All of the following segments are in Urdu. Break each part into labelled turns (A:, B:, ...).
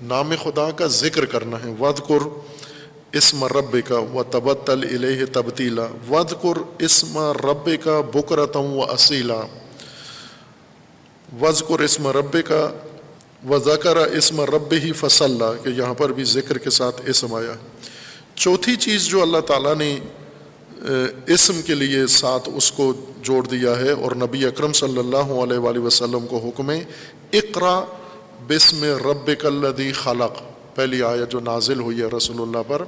A: نام خدا کا ذکر کرنا ہے. وَاذْكُرْ اسم ربک وتبتل الیہ تبتیلا وَاذْكُرْ اسم ربک بکرۃ وَأَصِیلا. وَاذْكُرْ اسم ربک وذکر اسم ربہ فصلی، کہ یہاں پر بھی ذکر کے ساتھ اسم آیا. چوتھی چیز جو اللہ تعالیٰ نے اسم کے لیے ساتھ اس کو جوڑ دیا ہے، اور نبی اکرم صلی اللہ علیہ وآلہ وسلم کو حکم ہے اقرأ بسم ربک الذی خلق، پہلی آیت جو نازل ہوئی ہے رسول اللہ پر.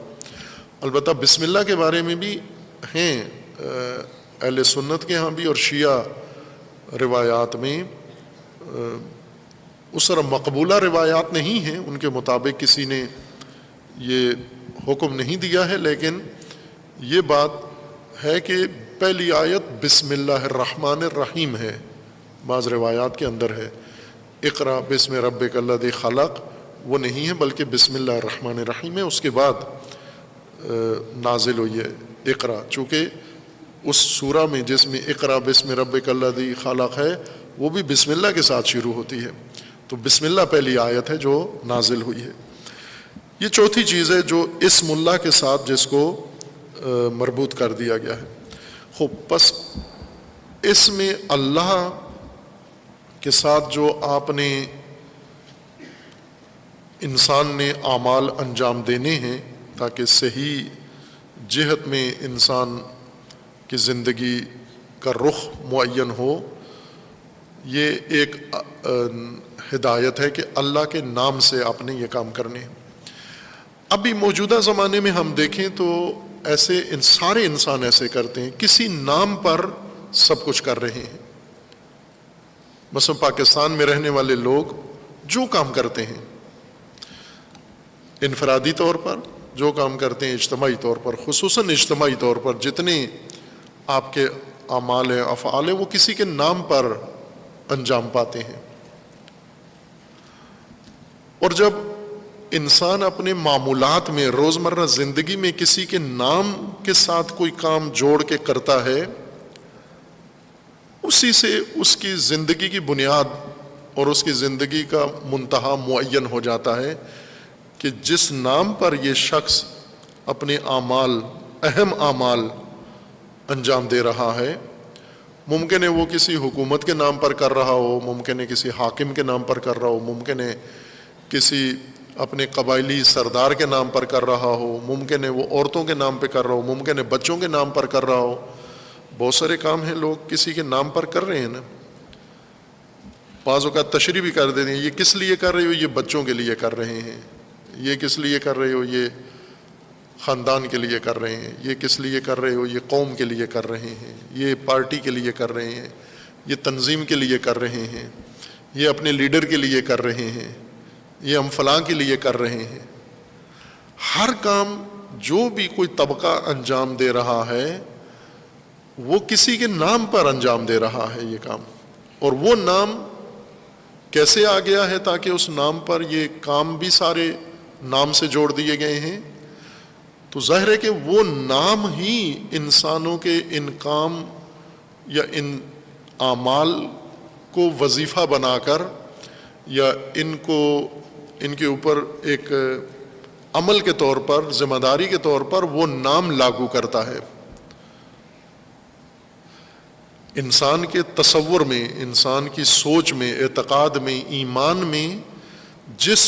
A: البتہ بسم اللہ کے بارے میں بھی ہیں اہل سنت کے ہاں بھی اور شیعہ روایات میں اس طرح مقبولہ روایات نہیں ہیں، ان کے مطابق کسی نے یہ حکم نہیں دیا ہے، لیکن یہ بات ہے کہ پہلی آیت بسم اللہ الرحمن الرحیم ہے، بعض روایات کے اندر ہے. اقرأ بسم ربک الذی خلق وہ نہیں ہے، بلکہ بسم اللہ الرحمن الرحیم ہے. اس کے بعد نازل ہوئی ہے اقرأ، چونکہ اس سورہ میں جس میں اقرأ بسم ربک الذی خلق ہے وہ بھی بسم اللہ کے ساتھ شروع ہوتی ہے، تو بسم اللہ پہلی آیت ہے جو نازل ہوئی ہے. یہ چوتھی چیز ہے جو اسم اللہ کے ساتھ جس کو مربوط کر دیا گیا ہے. خوب، پس اسم اللہ کے ساتھ جو آپ نے انسان نے اعمال انجام دینے ہیں تاکہ صحیح جہت میں انسان کی زندگی کا رخ معین ہو، یہ ایک ہدایت ہے کہ اللہ کے نام سے آپ نے یہ کام کرنے ہیں. ابھی موجودہ زمانے میں ہم دیکھیں تو ایسے سارے انسان ایسے کرتے ہیں، کسی نام پر سب کچھ کر رہے ہیں. مثلا پاکستان میں رہنے والے لوگ جو کام کرتے ہیں انفرادی طور پر، جو کام کرتے ہیں اجتماعی طور پر، خصوصاً اجتماعی طور پر جتنے آپ کے اعمال ہیں افعال ہیں وہ کسی کے نام پر انجام پاتے ہیں. اور جب انسان اپنے معمولات میں روزمرہ زندگی میں کسی کے نام کے ساتھ کوئی کام جوڑ کے کرتا ہے، اسی سے اس کی زندگی کی بنیاد اور اس کی زندگی کا منتہا معین ہو جاتا ہے کہ جس نام پر یہ شخص اپنے اعمال، اہم اعمال انجام دے رہا ہے، ممکن ہے وہ کسی حکومت کے نام پر کر رہا ہو، ممکن ہے کسی حاکم کے نام پر کر رہا ہو، ممکن ہے کسی اپنے قبائلی سردار کے نام پر کر رہا ہو، ممکن ہے وہ عورتوں کے نام پہ کر رہا ہو، ممکن ہے بچوں کے نام پر کر رہا ہو. بہت سارے کام ہیں لوگ کسی کے نام پر کر رہے ہیں نا. بعض اوقات تشریح بھی کر دیتے ہیں، یہ کس لیے کر رہے ہو؟ یہ بچوں کے لیے کر رہے ہیں. یہ کس لیے کر رہے ہو؟ یہ خاندان کے لیے کر رہے ہیں. یہ کس لیے کر رہے ہو؟ یہ قوم کے لیے کر رہے ہیں. یہ پارٹی کے لیے کر رہے ہیں. یہ تنظیم کے لیے کر رہے ہیں. یہ اپنے لیڈر کے لیے کر رہے ہیں. یہ ہم فلاں کے لیے کر رہے ہیں. ہر کام جو بھی کوئی طبقہ انجام دے رہا ہے وہ کسی کے نام پر انجام دے رہا ہے یہ کام. اور وہ نام کیسے آ گیا ہے؟ تاکہ اس نام پر یہ کام بھی سارے نام سے جوڑ دیے گئے ہیں. تو ظاہر ہے کہ وہ نام ہی انسانوں کے ان کام یا ان اعمال کو وظیفہ بنا کر یا ان کے اوپر ایک عمل کے طور پر، ذمہ داری کے طور پر وہ نام لاگو کرتا ہے. انسان کے تصور میں، انسان کی سوچ میں، اعتقاد میں، ایمان میں جس